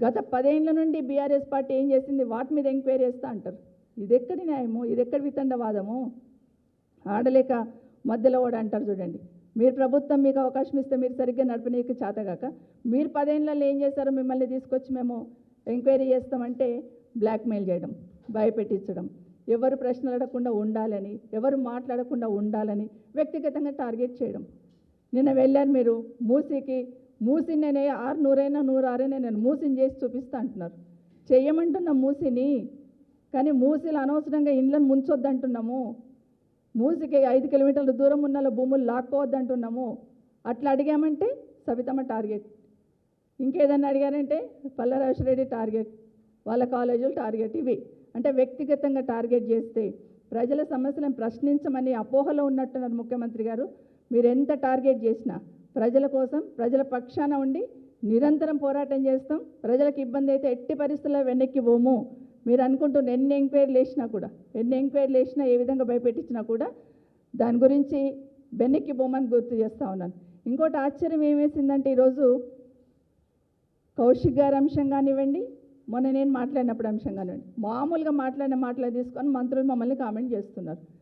గత 10 ఏళ్ల నుండి బీఆర్ఎస్ పార్టీ ఏం చేసింది వాటి మీద ఎంక్వైరీ చేస్తా అంటారు. ఇది ఎక్కడి న్యాయము, ఇది ఎక్కడి వితండవాదము? ఆడలేక మధ్యలో కూడా అంటారు చూడండి. మీరు ప్రభుత్వం మీకు అవకాశం ఇస్తే మీరు సరిగ్గా నడపనీకి చేతగాక మీరు 10 ఏళ్లలో ఏం చేశారో మిమ్మల్ని తీసుకొచ్చి మేము ఎంక్వైరీ చేస్తామంటే బ్లాక్మెయిల్ చేయడం, భయపెట్టించడం, ఎవరు ప్రశ్నలు అడగకుండా ఉండాలని, ఎవరు మాట్లాడకుండా ఉండాలని వ్యక్తిగతంగా టార్గెట్ చేయడం. నిన్న వెళ్ళారు మీరు మూసీకి, మూసి నేను 600 106 నేను మూసిని చేసి చూపిస్తా అంటున్నారు. చెయ్యమంటున్న మూసిని, కానీ మూసిలో అనవసరంగా ఇండ్లను ముంచొద్దంటున్నాము. మూసికి 5 కిలోమీటర్ల దూరం ఉన్న భూములు లాక్కోవద్దంటున్నాము. అట్లా అడిగామంటే సబితమ్మ టార్గెట్, ఇంకేదన్నా అడిగారంటే పల్లరాజరెడ్డి టార్గెట్, వాళ్ళ కాలేజీలు టార్గెట్. ఇవి అంటే వ్యక్తిగతంగా టార్గెట్ చేస్తే ప్రజల సమస్యలను ప్రశ్నించమని అపోహలో ఉన్నట్టున్నారు ముఖ్యమంత్రి గారు. మీరు ఎంత టార్గెట్ చేసినా ప్రజల కోసం, ప్రజల పక్షాన ఉండి నిరంతరం పోరాటం చేస్తాం. ప్రజలకు ఇబ్బంది అయితే ఎట్టి పరిస్థితుల్లో వెనక్కి పోము. మీరు అనుకుంటున్న ఎన్ని ఎంక్వైరీలు వేసినా ఏ విధంగా భయపెట్టించినా కూడా దాని గురించి వెనక్కి పోమని గుర్తు చేస్తూ ఉన్నాను. ఇంకోటి ఆశ్చర్యం ఏమేసిందంటే ఈరోజు కౌశిక్ గారి అంశం కానివ్వండి, మొన్న నేను మాట్లాడినప్పుడు అంశం కానివ్వండి, మామూలుగా మాట్లాడిన మాటలు తీసుకొని మంత్రులు మమ్మల్ని కామెంట్ చేస్తున్నారు.